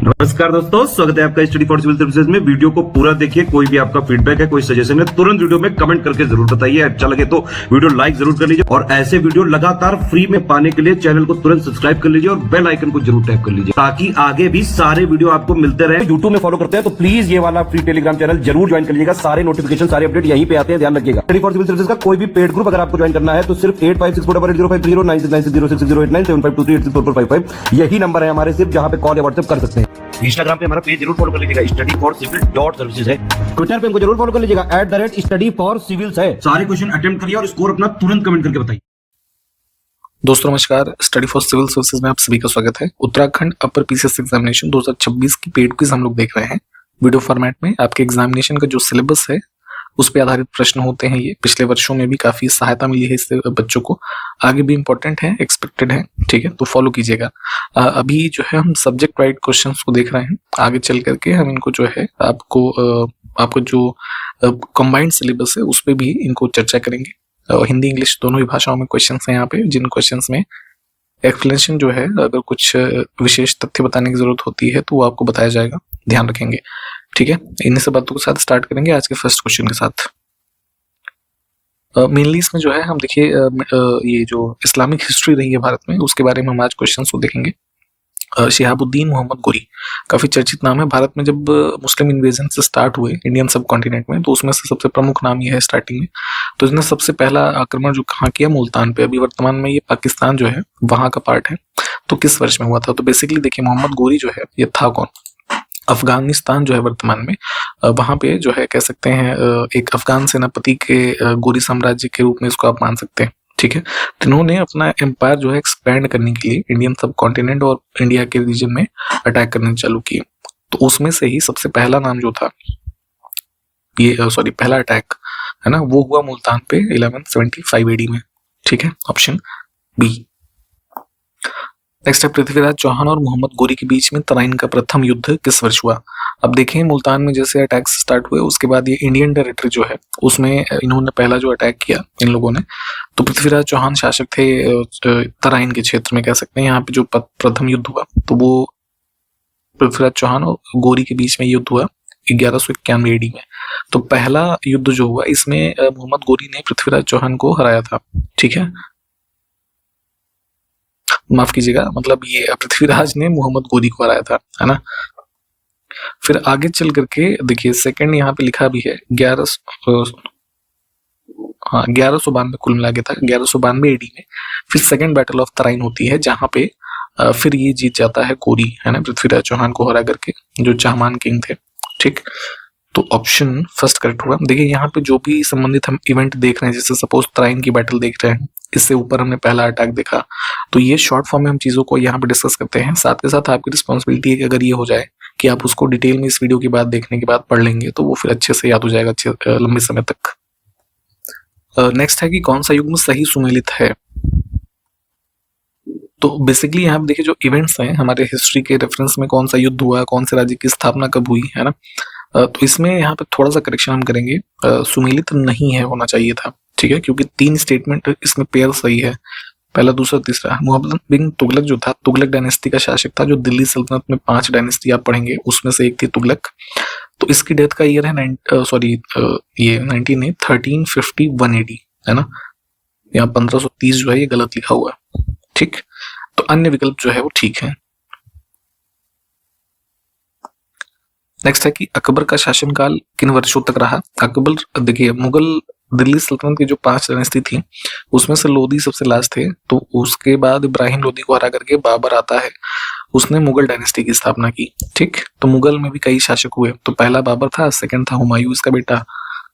नमस्कार दोस्तों, स्वागत है आपका स्टडी फॉर सिविल सर्विसेज में। वीडियो को पूरा देखिए। कोई भी आपका फीडबैक है, कोई सजेशन है, तुरंत वीडियो में कमेंट करके जरूर बताइए। अच्छा लगे तो वीडियो लाइक जरूर कर लीजिए और ऐसे वीडियो लगातार फ्री में पाने के लिए चैनल को तुरंत सब्सक्राइब कर लीजिए और बेल आइकन को जरूर टैप कर लीजिए ताकि आगे भी सारे वीडियो आपको मिलते रहे। यूट्यूब में फॉलो करते हैं तो प्लीज ये वाला फ्री टेलीग्राम चैनल जरूर ज्वाइन कर लीजिएगा। सारे नोटिफिकेशन, सारे अपडेट यहीं पे आते हैं, ध्यान रखिएगा। स्टडी फॉर सिविल सर्विसेज का कोई भी पेड ग्रुप अगर आपको ज्वाइन करना है तो सिर्फ 856480560660897523864455 यही नंबर है हमारे, सिर्फ जहां पे कॉल या व्हाट्सएप कर सकते हैं। इंस्टाग्राम पे हमारा पेज जरूर फॉलो कर लीजिएगा, studyforcivil.services है। ट्विटर पे हमको जरूर फॉलो कर लीजिएगा, @studyforcivils है। सारे क्वेश्चन अटेम्प्ट करिए और स्कोर अपना तुरंत कमेंट करके बताइए। दोस्तों नमस्कार, स्टडी फॉर सिविल सर्विसेज में आप सभी का स्वागत है। उत्तराखंड अपर पीसीएस एग्जामिनेशन 2026 की पेड क्विज हम लोग देख रहे हैं वीडियो फॉर्मेट में। आपके एग्जामिनेशन का जो सिलेबस है उस पे आधारित प्रश्न होते हैं। ये पिछले वर्षों में भी काफी सहायता मिली है इससे बच्चों को, आगे भी इंपॉर्टेंट है, एक्सपेक्टेड है, ठीक है, तो फॉलो कीजिएगा। अभी जो है हम सब्जेक्ट वाइज क्वेश्चंस को देख रहे हैं। आगे चल करके हम इनको जो है आपको जो कंबाइंड सिलेबस है उस पे भी इनको चर्चा करेंगे। हिंदी इंग्लिश दोनों ही भाषाओं में क्वेश्चंस हैं यहाँ पे, जिन क्वेश्चंस में एक्सप्लेनेशन जो है, अगर कुछ विशेष तथ्य बताने की जरूरत होती है तो वो आपको बताया जाएगा, ध्यान रखेंगे, ठीक है। इन्हीं सब बातों के साथ स्टार्ट करेंगे आज के फर्स्ट क्वेश्चन के साथ। मेनली इसमें जो है हम देखिए ये जो इस्लामिक हिस्ट्री रही है भारत में उसके बारे में हम आज क्वेश्चंस को देखेंगे। शिहाबुद्दीन मोहम्मद गोरी काफी चर्चित नाम है। भारत में जब मुस्लिम इन्वेजन से स्टार्ट हुए इंडियन सब कॉन्टिनेंट में, तो उसमें से सबसे प्रमुख नाम ये है स्टार्टिंग में। तो इसने सबसे पहला आक्रमण जो कहाँ किया, मुल्तान पे। अभी वर्तमान में ये पाकिस्तान जो है वहां का पार्ट है। तो किस वर्ष में हुआ था? तो बेसिकली देखिए, मोहम्मद गोरी जो है ये था कौन? अफगानिस्तान जो है वर्तमान में, वहां पे जो है कह सकते हैं एक अफगान सेनापति के गोरी साम्राज्य के रूप में इसको आप मान सकते हैं, ठीक है। तो इन्होंने अपना एम्पायर जो है एक्सपैंड करने के लिए इंडियन सब कॉन्टिनेंट और इंडिया के रीजन में अटैक करने चालू किए। तो उसमें से ही सबसे पहला नाम जो था ये पहला अटैक है ना, वो हुआ मुल्तान पे 1175 एडी में, ठीक है, ऑप्शन बी। नेक्स्ट है, पृथ्वीराज चौहान और मोहम्मद गोरी के बीच में तराइन का प्रथम युद्ध किस वर्ष हुआ? अब देखें, मुल्तान में जैसे अटैक्स स्टार्ट हुए उसके बाद ये इंडियन टेरिटरी जो है उसमें इन्होंने पहला जो अटैक किया इन लोगों ने, तो पृथ्वीराज चौहान शासक थे तराइन के क्षेत्र में, कह सकते हैं। यहाँ पे जो प्रथम युद्ध हुआ तो वो पृथ्वीराज चौहान और गोरी के बीच में युद्ध हुआ 1191 एडी में। तो पहला युद्ध जो हुआ इसमें मोहम्मद गोरी ने पृथ्वीराज चौहान को हराया था, ठीक है, माफ कीजिएगा, मतलब ये पृथ्वीराज ने मोहम्मद गोरी को हराया था, है ना। फिर आगे चल करके देखिए, सेकंड यहाँ पे लिखा भी है 1192 कुल मिला के था, 1192 एडी में फिर सेकंड बैटल ऑफ तराइन होती है, जहां पे फिर ये जीत जाता है गोरी, है ना, पृथ्वीराज चौहान को हरा करके, जो चाहमान किंग थे, ठीक। तो ऑप्शन फर्स्ट करेक्ट होगा। देखिए यहाँ पे जो भी संबंधित हम इवेंट देख रहे हैं, जैसे सपोज तराइन की बैटल देख रहे हैं, इससे ऊपर हमने पहला अटैक देखा, तो ये शॉर्ट फॉर्म में हम चीजों को यहाँ पे डिस्कस करते हैं। साथ के साथ आपकी रिस्पॉन्सिबिलिटी है कि अगर ये हो जाए कि आप उसको डिटेल में इस वीडियो की बात देखने के बाद पढ़ लेंगे तो वो फिर अच्छे से याद हो जाएगा, अच्छे लंबे समय तक। नेक्स्ट है कि कौन सा युग्म सही सुमेलित है? तो बेसिकली यहाँ पे देखिए, जो इवेंट्स हैं हमारे हिस्ट्री के रेफरेंस में, कौन सा युद्ध हुआ, कौन से राज्य की स्थापना कब हुई, है ना, तो इसमें यहाँ पे थोड़ा सा करेक्शन हम करेंगे। सुमेलित नहीं है, होना चाहिए था, ठीक है, क्योंकि 3 स्टेटमेंट इसमें पेयर सही है, पहला, दूसरा, तीसरा। मोहम्मद बिन तुगलक जो था, तुगलक डायनेस्टी का शासक था, जो दिल्ली सल्तनत में 5 डायनेस्टी आप पढ़ेंगे उसमें से एक थी तुगलक। तो इसकी डेथ का ईयर है 1351 एडी, है ना। यहाँ 1530 जो है ये गलत लिखा हुआ है, ठीक। तो अन्य विकल्प जो है वो ठीक है। नेक्स्ट है कि अकबर का शासनकाल किन वर्षों तक रहा? अकबर देखिए, मुगल दिल्ली सल्तनत की जो 5 डायनेस्टी थी उसमें से लोधी सबसे लास्ट थे, तो उसके बाद इब्राहिम लोधी को हरा करके बाबर आता है, उसने मुगल डायनेस्टी की स्थापना की, ठीक। तो मुगल में भी कई शासक हुए, तो पहला बाबर था, सेकंड था हुमायूं इसका बेटा,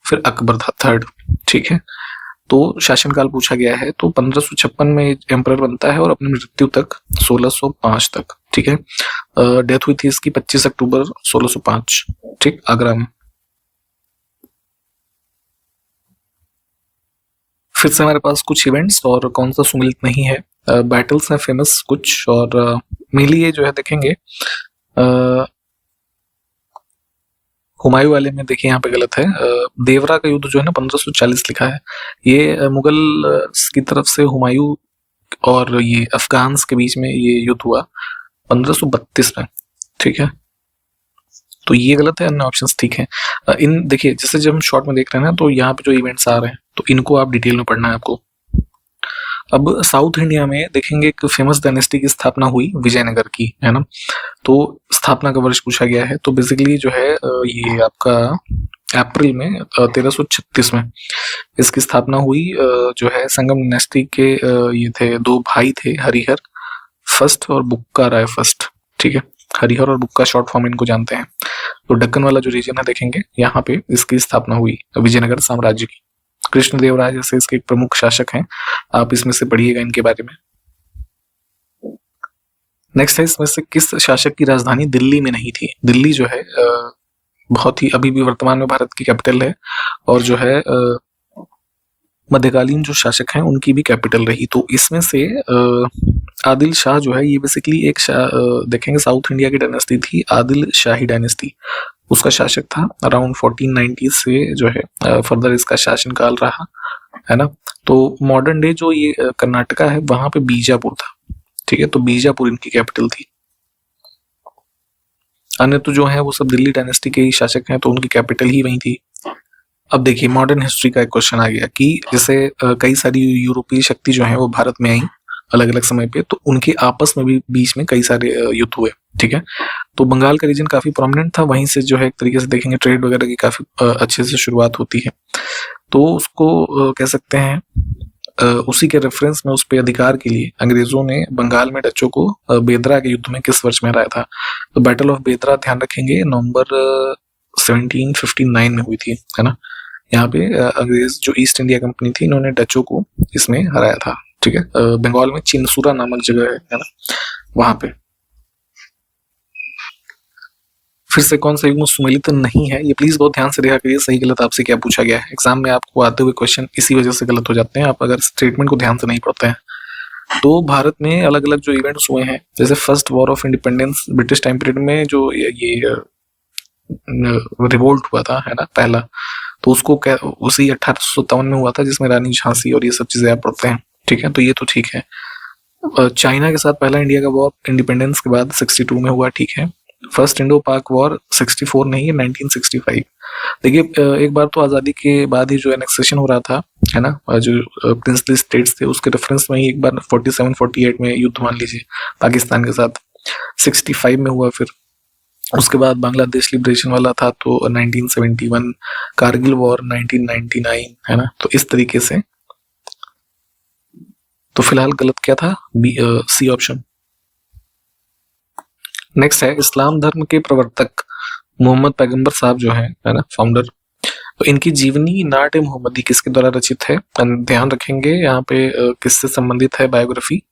फिर अकबर था थर्ड, ठीक है। तो शासनकाल पूछा गया है तो 1556 में एम्परर बनता है और अपनी मृत्यु तक 1605 तक, ठीक है। डेथ हुई थी इसकी 25 अक्टूबर 1605, ठीक, आगरा में। फिर से हमारे पास कुछ इवेंट्स और कौन सा सुमेलित नहीं है। बैटल्स हैं फेमस कुछ, और मेनली ये जो है देखेंगे हुमायूं वाले में, देखिए यहाँ पे गलत है। देवरा का युद्ध जो है ना 1540 लिखा है, ये मुगल की तरफ से हुमायूं और ये अफगान्स के बीच में ये युद्ध हुआ 1532 में, ठीक है। तो ये गलत है, अन्य ऑप्शंस ठीक है। इन देखिए जैसे जब हम शॉर्ट में देख रहे हैं ना, तो यहाँ पे जो इवेंट्स आ रहे हैं तो इनको आप डिटेल में पढ़ना है आपको। अब साउथ इंडिया में देखेंगे एक फेमस डायनेस्टी की स्थापना हुई विजयनगर की, है ना। तो स्थापना का वर्ष पूछा गया है, तो बेसिकली जो है ये आपका अप्रैल में 1336 में इसकी स्थापना हुई। जो है संगम डायनेस्टी के ये थे, दो भाई थे, हरिहर फर्स्ट और बुक्का राय फर्स्ट, ठीक है। हरिहर और बुक्का शॉर्ट फॉर्म इनको जानते हैं। तो दक्कन वाला जो रीजन है देखेंगे, यहाँ पे इसकी स्थापना हुई विजयनगर साम्राज्य की। कृष्णदेवराय जैसे इसके एक प्रमुख शासक हैं, आप इसमें से पढ़िएगा इनके बारे में। नेक्स्ट है, इसमें से किस शासक की राजधानी दिल्ली में नहीं थी? दिल्ली जो है बहुत ही अभी भी वर्तमान में भारत की कैपिटल है, और जो है मध्यकालीन जो शासक हैं उनकी भी कैपिटल रही। तो इसमें से आदिल शाह जो है, ये बेसिकली एक देखेंगे साउथ इंडिया की डायनेस्टी थी, आदिल शाही डायनेस्टी, उसका शासक था। अराउंड 1490 से जो है फर्दर इसका शासनकाल रहा, है ना। तो मॉडर्न डे जो ये कर्नाटका है, वहां पे बीजापुर था, ठीक है। तो बीजापुर इनकी कैपिटल थी। अन्य तो जो है वो सब दिल्ली डायनेस्टी के ही शासक हैं, तो उनकी कैपिटल ही वही थी। अब देखिए मॉडर्न हिस्ट्री का एक क्वेश्चन आ गया कि जैसे कई सारी यूरोपीय शक्ति जो है वो भारत में आई अलग अलग समय पे, तो उनके आपस में भी बीच में कई सारे युद्ध हुए, ठीक है। तो बंगाल का रीजन काफी प्रोमिनेंट था, वहीं से जो है एक तरीके से देखेंगे ट्रेड वगैरह की काफी अच्छे से शुरुआत होती है। तो उसको कह सकते हैं उसी के रेफरेंस में उस पे अधिकार के लिए अंग्रेजों ने बंगाल में डचों को बेदरा के युद्ध में किस वर्ष में हराया था? तो बैटल ऑफ बेदरा ध्यान रखेंगे नवंबर 1759 में हुई थी, है ना। यहाँ पे अंग्रेज जो ईस्ट इंडिया कंपनी थी, इन्होंने डचों को इसमें हराया था, ठीक है। बंगाल में चिनसुरा नामक जगह है ना, वहां पे। फिर से कौन सा युग्म सुमेलित नहीं है? ये प्लीज बहुत ध्यान से देखा करिए, सही गलत आपसे क्या पूछा गया है। एग्जाम में आपको आते हुए क्वेश्चन इसी वजह से गलत हो जाते हैं, आप अगर स्टेटमेंट को ध्यान से नहीं पढ़ते हैं। तो भारत में अलग अलग जो इवेंट्स हुए हैं, जैसे first war of independence British time period में जो ये रिवोल्ट हुआ था, है ना, पहला, तो उसको उसी 1857 में हुआ था, जिसमें रानी झांसी और ये सब चीजें आप पढ़ते हैं, ठीक है। तो ये तो ठीक है। चाइना के साथ पहला इंडिया का वॉर इंडिपेंडेंस के बाद 62 में हुआ, ठीक है। फर्स्ट इंडो पाक वॉर 64 नहीं है, 1965। देखिए एक बार तो आजादी के बाद ही जो एनेक्सेशन हो रहा था, है ना, जो प्रिंसली स्टेट्स थे, उसके रेफरेंस में ही एक बार 47-48 में युद्ध मान लीजिए पाकिस्तान के साथ, 65 में हुआ। फिर उसके बाद बांग्लादेश लिबरेशन वाला था तो 1971, कारगिल वॉर 1999, है ना। तो इस तरीके से, तो फिलहाल गलत क्या था? C option. नेक्स्ट है, इस्लाम धर्म के प्रवर्तक मोहम्मद पैगंबर साहब जो है ना, फाउंडर, तो इनकी जीवनी नाट मोहम्मदी किसके द्वारा रचित है? ध्यान रखेंगे यहाँ पे किससे संबंधित है बायोग्राफी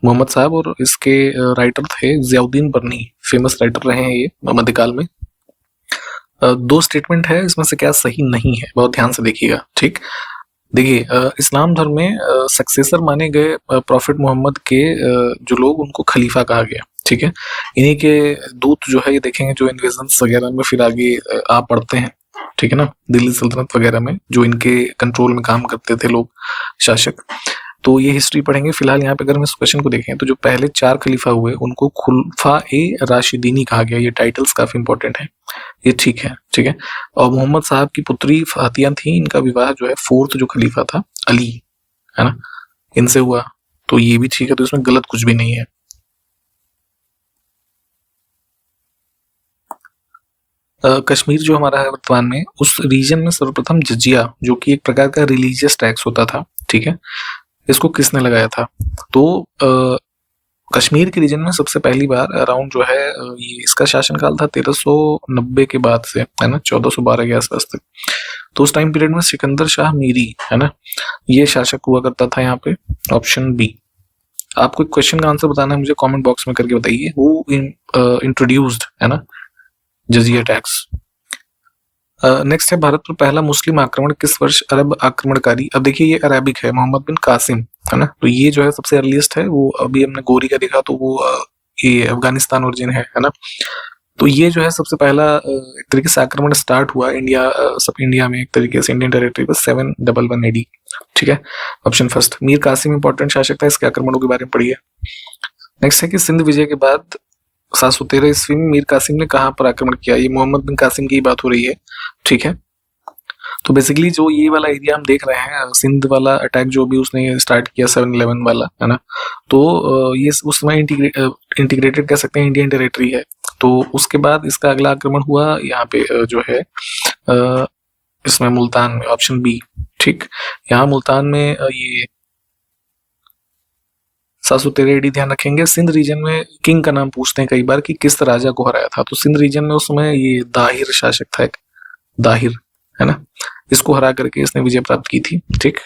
मोहम्मद साहब, और इसके राइटर थे जियाउद्दीन बर्नी, फेमस राइटर रहे हैं ये मध्यकाल में। दो स्टेटमेंट है, इसमें से क्या सही नहीं है, बहुत ध्यान से देखिएगा, ठीक। देखिए इस्लाम धर्म में सक्सेसर माने गए प्रॉफिट मोहम्मद के जो लोग, उनको खलीफा कहा गया, ठीक है। इन्हीं के दूत जो है ये देखेंगे जो इन्वेजन्स वगैरह में फिर आगे आप पढ़ते हैं, ठीक है ना, दिल्ली सल्तनत वगैरह में जो इनके कंट्रोल में काम करते थे लोग, शासक, तो ये हिस्ट्री पढ़ेंगे। फिलहाल यहाँ पे अगर हम इस क्वेश्चन को देखें तो जो पहले 4 खलीफा हुए उनको खुलफा ए राशिदीनी कहा गया। ये टाइटल्स काफी इंपॉर्टेंट है, ये ठीक है, ठीक है। और मोहम्मद साहब की पुत्री फातिया थी, इनका विवाह जो है 4th जो खलीफा था अली, है ना, इनसे हुआ, तो ये भी ठीक है। तो इसमें गलत कुछ भी नहीं है। कश्मीर जो हमारा है वर्तमान में, उस रीजन में सर्वप्रथम जजिया, जो कि एक प्रकार का रिलीजियस टैक्स होता था, ठीक है, इसको किसने लगाया था? तो कश्मीर के रीजन में सबसे पहली बार अराउंड जो है ये इसका शासनकाल था 1390 के बाद से, है ना, 1412 के आसपास तक। तो उस टाइम पीरियड में सिकंदर शाह मीरी, है ना, ये शासक हुआ करता था यहाँ पे। Option B. आपको एक क्वेश्चन का आंसर बताना है, मुझे कमेंट बॉक्स में करके बताइए, हु इंट्रोड्यूस्ड, है ना, जजिया टैक्स। नेक्स्ट है, भारत पर पहला मुस्लिम आक्रमण किस वर्ष अरब आक्रमणकारी? अब देखिए ये अरेबिक है, मोहम्मद बिन कासिम, है ना, तो ये जो है सबसे अर्लीस्ट है। वो अभी हमने गोरी का देखा तो वो ये अफगानिस्तान ओरिजिन है ना। तो ये जो है सबसे पहला एक तरीके से आक्रमण स्टार्ट हुआ इंडिया, सब इंडिया में, एक तरीके से इंडियन टेरिटरी पर 711 AD, ठीक है। Option first. Mir Qasim important शासक था, इसके आक्रमणों के बारे में पढ़िए। नेक्स्ट है कि सिंध विजय के बाद 713 ईस्वी में मीर कासिम ने कहाँ पर आक्रमण किया? ये मोहम्मद बिन कासिम की बात हो रही है, ठीक है। तो बेसिकली जो ये वाला एरिया हम देख रहे हैं, सिंध वाला अटैक जो भी उसने स्टार्ट किया 7/11 वाला, है ना, तो ये उस समय इंटीग्रेटेड कह सकते हैं इंडियन टेरिटरी है। तो उसके बाद इसका अगला आक्रमण हुआ यहाँ पे जो है इसमें मुल्तान में, ऑप्शन बी, ठीक। यहाँ मुल्तान में ये 713 एडी ध्यान रखेंगे। सिंध रीजन में किंग का नाम पूछते हैं कई बार कि किस राजा को हराया था, तो सिंध रीजन में उस समय ये दाहिर शासक था, एक दाहिर, है ना, इसको हरा करके इसने विजय प्राप्त की थी, ठीक।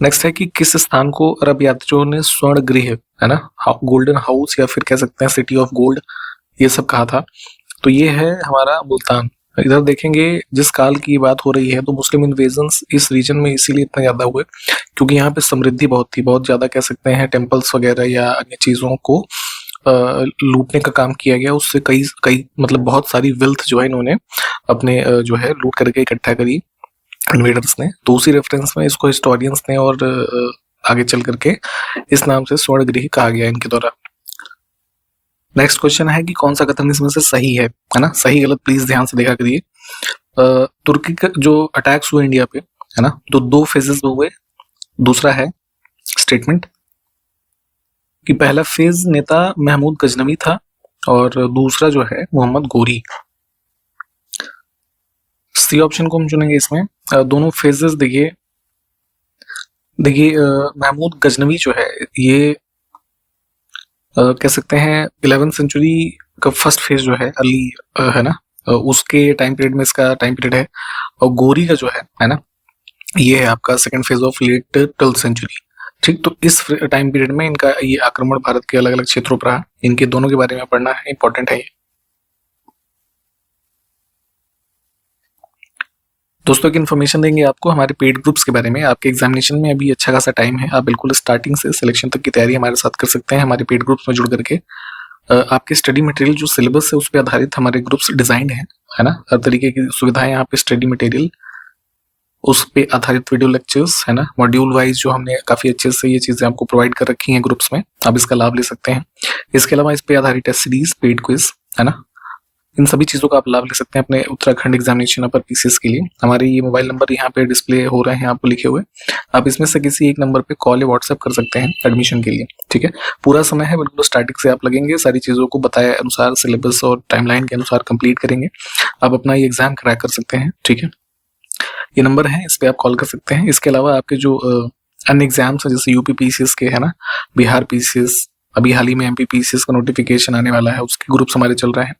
नेक्स्ट है कि किस स्थान को अरब यात्रियों ने स्वर्ण गृह, है ना, गोल्डन हाउस या फिर कह सकते हैं सिटी ऑफ गोल्ड, ये सब कहा था। तो ये है हमारा मुल्तान। इधर देखेंगे जिस काल की बात हो रही है, तो मुस्लिम इन्वेजन्स इस रीजन में इसीलिए इतना ज्यादा हुए क्योंकि यहाँ पे समृद्धि बहुत थी, बहुत ज्यादा कह सकते हैं टेम्पल्स वगैरह या अन्य चीजों को लूटने का काम किया गया। उससे कई कई मतलब बहुत सारी वेल्थ जो है इन्होंने अपने जो है लूट करके इकट्ठा करी इन्वेडर्स ने। तो उसी रेफरेंस में इसको हिस्टोरियंस ने और आगे चल करके इस नाम से स्वर्ण गृह कहा गया इनके द्वारा। नेक्स्ट क्वेश्चन है कि कौन सा कथन इसमें से सही है ना, सही गलत प्लीज ध्यान से देखा करिए। तुर्की का जो अटैक्स हुए इंडिया पे, है ना, तो 2 फेजेस हुए। दूसरा है स्टेटमेंट कि पहला फेज नेता महमूद गजनवी था और दूसरा जो है मोहम्मद गोरी। सी ऑप्शन को हम चुनेंगे इसमें। दोनों फेजेस देखिए महमूद गजनवी जो है ये कह सकते हैं 11वीं सेंचुरी का फर्स्ट फेज जो है अर्ली, है ना, उसके टाइम पीरियड में इसका टाइम पीरियड है। और गोरी का जो है ना, ये है आपका second phase of late 12th century, ठीक। तो इस टाइम पीरियड में इनका ये आक्रमण भारत के अलग अलग क्षेत्रों पर रहा। इनके दोनों के बारे में पढ़ना है, इंपॉर्टेंट है ये। दोस्तों एक इन्फॉर्मेशन देंगे आपको हमारे पेड ग्रुप्स के बारे में। आपके एग्जामिनेशन में अभी अच्छा खासा टाइम है, आप बिल्कुल स्टार्टिंग से सिलेक्शन तक की तैयारी हमारे साथ कर सकते हैं हमारे पेड ग्रुप्स में जुड़ करके। आपके स्टडी मटेरियल जो सिलेबस है उस पर आधारित हमारे ग्रुप्स डिजाइंड है ना, हर तरीके की सुविधाएं यहाँ पे स्टडी मटेरियल, उस पे आधारित वीडियो लेक्चर्स, है ना, मॉड्यूल वाइज जो हमने काफी अच्छे से ये चीजें आपको प्रोवाइड कर रखी हैं ग्रुप्स में, आप इसका लाभ ले सकते हैं। इसके अलावा इस पे आधारित टेस्ट सीरीज, पेड क्विज, है ना, इन सभी चीजों का आप लाभ ले सकते हैं अपने उत्तराखंड एग्जामिनेशन अपर पीसीएस के लिए। हमारे ये मोबाइल नंबर यहाँ पे डिस्प्ले हो रहे हैं आपको लिखे हुए, आप इसमें से किसी एक नंबर पे कॉल या व्हाट्सएप कर सकते हैं एडमिशन के लिए, ठीक है। पूरा समय है बिल्कुल स्टार्टिंग से आप लगेंगे, सारी चीजों को बताए अनुसार सिलेबस और टाइमलाइन के अनुसार कंप्लीट करेंगे, आप अपना ये एग्जाम क्रैक कर सकते हैं, ठीक है। ये नंबर है, इस पे आप कॉल कर सकते हैं। इसके अलावा आपके जो अन्य एग्जाम्स है जैसे यूपी पीसीएस के, है ना, बिहार पीसीएस, अभी हाल ही में एमपी पीसीएस का नोटिफिकेशन आने वाला है, उसके ग्रुप्स हमारे चल रहे हैं।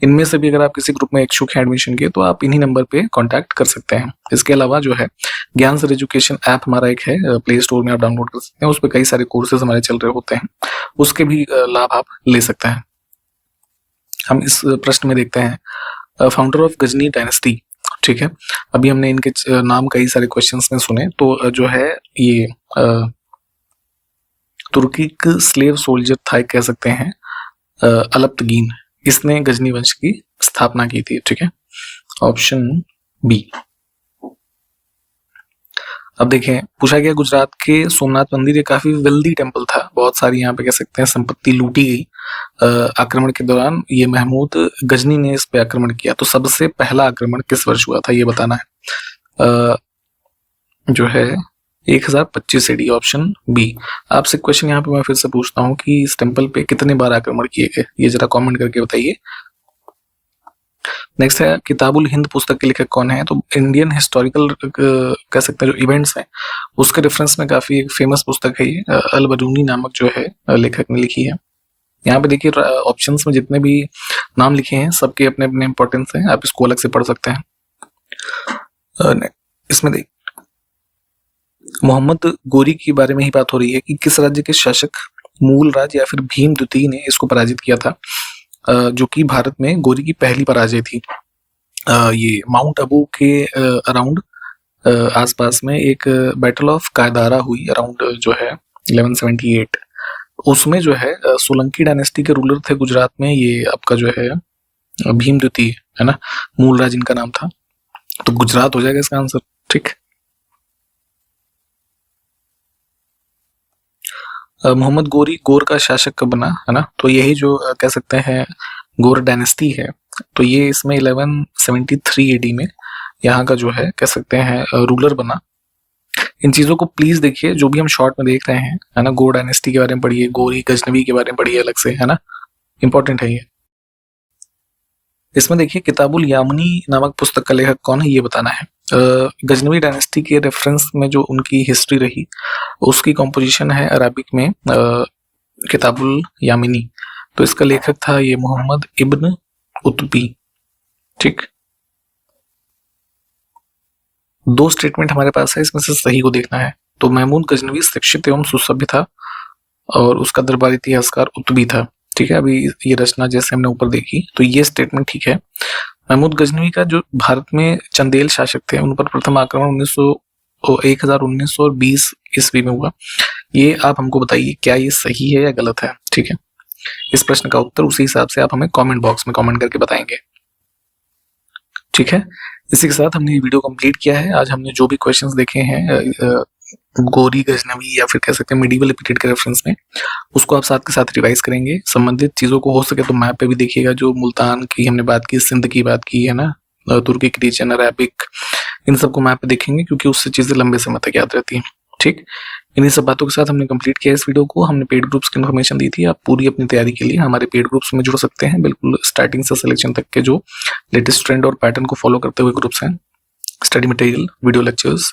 इनमें से भी अगर आप किसी ग्रुप में इच्छुक हैं एडमिशन के, तो आप इन्हीं नंबर पे कांटेक्ट कर सकते हैं। इसके अलावा जो है ज्ञान सर एजुकेशन ऐप हमारा एक है, प्ले स्टोर में आप डाउनलोड कर सकते हैं, उस पर कई सारे कोर्सेज हमारे चल रहे होते हैं, उसके भी लाभ आप ले सकते हैं। हम इस प्रश्न में देखते हैं फाउंडर ऑफ गजनी डायनेस्टी, ठीक है। अभी हमने इनके नाम कई सारे क्वेश्चंस में सुने, तो जो है ये तुर्की स्लेव सोल्जर था, कह सकते हैं अलप्तगीन, इसने गजनी वंश की स्थापना की थी, ठीक है, ऑप्शन बी। अब देखें पूछा गया गुजरात के सोमनाथ मंदिर ये काफी वेल्दी टेम्पल था, बहुत सारी यहाँ पे कह सकते हैं संपत्ति लूटी गई आक्रमण के दौरान। ये महमूद गजनी ने इस पे आक्रमण किया, तो सबसे पहला आक्रमण किस वर्ष हुआ था ये बताना है। जो है 1025 एडी, ऑप्शन बी। आपसे क्वेश्चन यहाँ पे मैं फिर से पूछता हूँ कि इस टेम्पल पे कितने बार आक्रमण किए गए, ये जरा कमेंट करके बताइए। नेक्स्ट है किताबुल हिंद पुस्तक के लेखक कौन है, तो इंडियन हिस्टोरिकल कह सकते हैं जो इवेंट्स हैं उसके रेफरेंस में काफी एक फेमस पुस्तक है ये, अल बरूनी नामक जो है लेखक ने लिखी है। यहाँ पे देखिए ऑप्शंस में जितने भी नाम लिखे हैं सबके अपने अपने इंपॉर्टेंस हैं, आप इसको अलग से पढ़ सकते हैं। इसमें देख मोहम्मद गोरी के बारे में ही बात हो रही है कि किस राज्य के शासक मूल राज या फिर भीम द्वितीय ने इसको पराजित किया था, जो कि भारत में गोरी की पहली पराजय थी। ये माउंट अबू के अराउंड आसपास में एक बैटल ऑफ कायदारा हुई अराउंड जो है 1178, उसमें जो है सोलंकी डायनेस्टी के रूलर थे गुजरात में, ये आपका जो है भीम द्वितीय, है ना, मूल राज इनका नाम था, तो गुजरात हो जाएगा इसका आंसर, ठीक। मोहम्मद गोरी गौर का शासक कब बना, है ना? तो यही जो कह सकते हैं गौर डायनेस्टी है, तो ये इसमें 1173 एडी में यहाँ का जो है कह सकते हैं रूलर बना। इन चीजों को प्लीज देखिए, जो भी हम शॉर्ट में देख रहे हैं, है ना? गौर डायनेस्टी के बारे में पढ़िए, गौरी गजनवी के बारे में पढ़िए अलग से, है ना? इंपॉर्टेंट है ये। इसमें देखिए किताबुल यामनी नामक पुस्तक का लेखक कौन है ये बताना है। गजनवी डायनेस्टी के रेफरेंस में जो उनकी हिस्ट्री रही उसकी कॉम्पोजिशन है अरबिक में किताबुल यामिनी। तो इसका लेखक था ये मोहम्मद इब्न उतबी। ठीक, दो स्टेटमेंट हमारे पास है, इसमें से सही को देखना है। तो महमूद गजनवी शिक्षित एवं सुसभ्य था और उसका दरबारी इतिहासकार उतबी था। ठीक है, अभी ये रचना जैसे हमने ऊपर देखी तो ये स्टेटमेंट ठीक है। महमूद गजनवी का जो भारत में चंदेल शासक थे उन पर प्रथम आक्रमण 1920 ईस्वी में हुआ। ये आप हमको बताइए क्या ये सही है या गलत है। ठीक है, इस प्रश्न का उत्तर उसी हिसाब से आप हमें कमेंट बॉक्स में कमेंट करके बताएंगे। ठीक है, इसी के साथ हमने ये वीडियो कंप्लीट किया है। आज हमने जो भी क्वेश्चंस देखे हैं गोरी गजनवी या फिर कह सकते हैं मिडिवल पीरियड के रेफरेंस में, उसको आप साथ के साथ रिवाइज करेंगे। संबंधित चीजों को हो सके तो मैप पे भी देखिएगा, जो मुल्तान की हमने बात की, सिंध की बात की है ना, तुर्की रीजन, अरेबिक, इन सबको मैप पे देखेंगे क्योंकि उससे चीजें लंबे समय तक याद रहती हैं। ठीक, इन्हीं सब बातों के साथ हमने कंप्लीट किया इस वीडियो को। हमने पेड ग्रुप्स की इन्फॉर्मेशन दी थी, आप पूरी अपनी तैयारी के लिए हमारे पेड ग्रुप्स में जुड़ सकते हैं। बिल्कुल स्टार्टिंग से सिलेक्शन तक के जो लेटेस्ट ट्रेंड और पैटर्न को फॉलो करते हुए ग्रुप्स हैं। Study material, video lectures,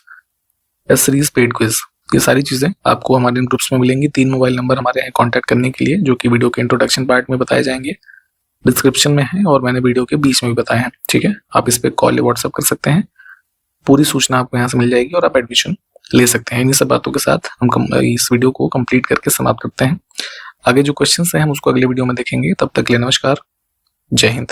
S series, paid quiz, ये सारी चीजें आपको हमारे इन ग्रुप्स में मिलेंगी। 3 मोबाइल नंबर हमारे हैं कॉन्टैक्ट करने के लिए, जो कि वीडियो के इंट्रोडक्शन पार्ट में बताए जाएंगे, डिस्क्रिप्शन में है और मैंने वीडियो के बीच में भी बताया है। ठीक है, आप इस पे कॉल या व्हाट्सएप कर सकते हैं, पूरी सूचना आपको यहाँ से मिल जाएगी और आप एडमिशन ले सकते हैं। इन्हीं सब बातों के साथ हम इस वीडियो को कंप्लीट करके समाप्त करते हैं। आगे जो क्वेश्चंस हैं हम उसको अगले वीडियो में देखेंगे। तब तक के लिए नमस्कार, जय हिंद।